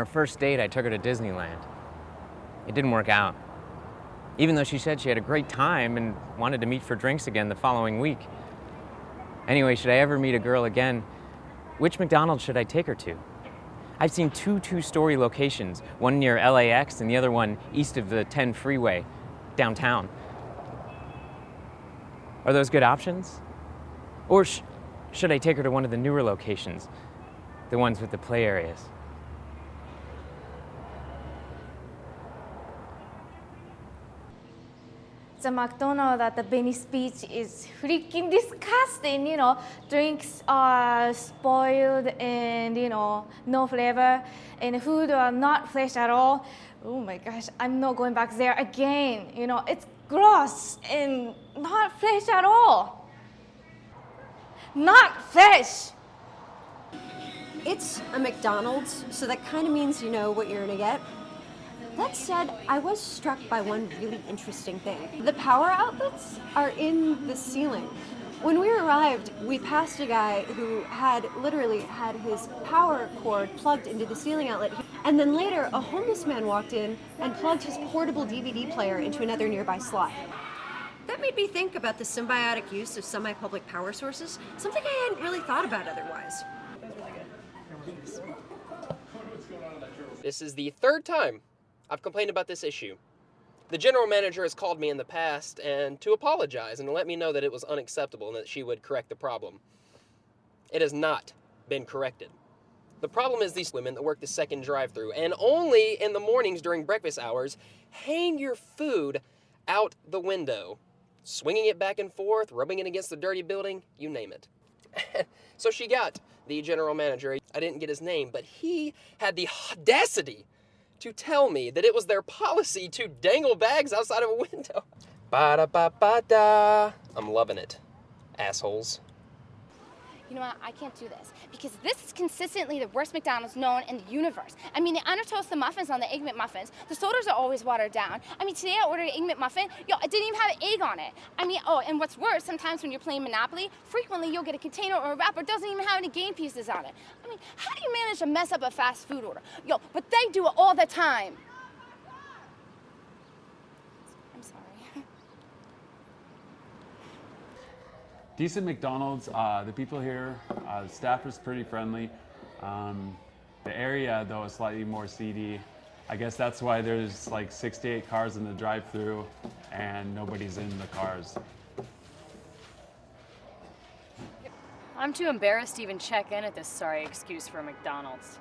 our first date, I took her to Disneyland. It didn't work out, even though she said she had a great time and wanted to meet for drinks again the following week. Anyway, should I ever meet a girl again, which McDonald's should I take her to? I've seen two two-story locations, one near LAX and the other one east of the 10 freeway, downtown. Are those good options? Or should I take her to one of the newer locations, the ones with the play areas? The McDonald's at the Venice Beach is freaking disgusting, you know. Drinks are spoiled and, you know, no flavor. And food are not fresh at all. Oh my gosh, I'm not going back there again. You know, it's gross and not fresh at all. Not fresh. It's a McDonald's, so that kind of means you know what you're gonna get. That said, I was struck by one really interesting thing. The power outlets are in the ceiling. When we arrived, we passed a guy who had literally had his power cord plugged into the ceiling outlet. And then later, a homeless man walked in and plugged his portable DVD player into another nearby slot. That made me think about the symbiotic use of semi-public power sources, something I hadn't really thought about otherwise. This is the third time I've complained about this issue. The general manager has called me in the past and to apologize and to let me know that it was unacceptable and that she would correct the problem. It has not been corrected. The problem is these women that work the second drive-thru and only in the mornings during breakfast hours hang your food out the window, swinging it back and forth, rubbing it against the dirty building, you name it. So she got the general manager, I didn't get his name, but he had the audacity to tell me that it was their policy to dangle bags outside of a window. Ba-da-ba-ba-da. I'm loving it, assholes. You know what, I can't do this, because this is consistently the worst McDonald's known in the universe. I mean, they undertoast the muffins on the Egg McMuffins. The sodas are always watered down. I mean, today I ordered an Egg McMuffin, yo, it didn't even have an egg on it. I mean, oh, and what's worse, sometimes when you're playing Monopoly, frequently you'll get a container or a wrapper that doesn't even have any game pieces on it. I mean, how do you manage to mess up a fast food order? Yo, but they do it all the time. I'm sorry. Decent McDonald's, the people here, the staff is pretty friendly. The area though is slightly more seedy. I guess that's why there's like 68 cars in the drive-thru and nobody's in the cars. I'm too embarrassed to even check in at this sorry excuse for a McDonald's.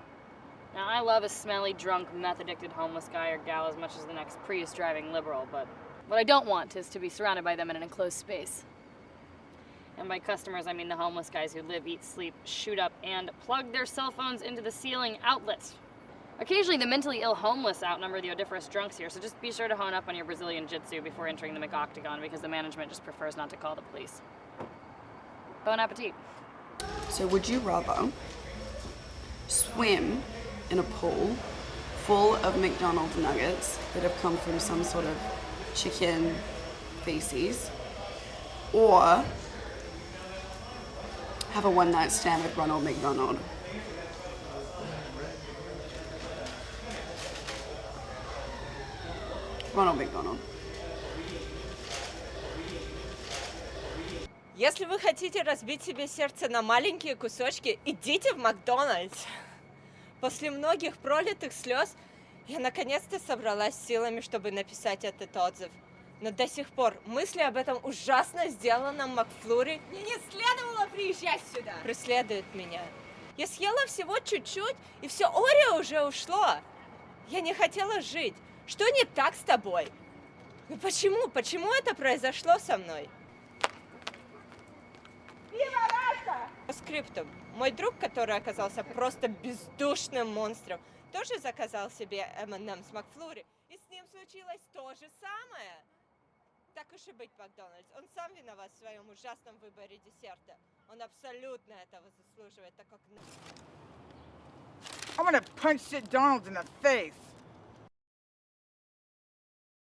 Now, I love a smelly, drunk, meth-addicted homeless guy or gal as much as the next Prius-driving liberal, but what I don't want is to be surrounded by them in an enclosed space. And by customers, I mean the homeless guys who live, eat, sleep, shoot up, and plug their cell phones into the ceiling outlets. Occasionally, the mentally ill homeless outnumber the odoriferous drunks here, so just be sure to hone up on your Brazilian Jiu-Jitsu before entering the McOctagon, because the management just prefers not to call the police. Bon appetit. So would you rather swim in a pool full of McDonald's nuggets that have come from some sort of chicken feces, or have a one-night stand with Ronald McDonald? Ronald McDonald. Если вы хотите разбить себе сердце на маленькие кусочки, идите в Макдональдс. После многих пролитых слез я наконец-то собралась силами, чтобы написать этот отзыв. Но до сих пор мысли об этом ужасно сделанном Макфлури мне не следовало приезжать сюда. Преследует меня. Я съела всего чуть-чуть, и все Орео уже ушло. Я не хотела жить. Что не так с тобой? Ну почему? Почему это произошло со мной? По скрипту. Мой друг, который оказался просто бездушным монстром, тоже заказал себе M&M's Макфлури, и с ним случилось то же самое. Так уж и быть, Макдональдс. Он сам виноват в своем ужасном выборе десерта. Он абсолютно этого заслуживает, так как... I'm gonna punch shit Donald in the face.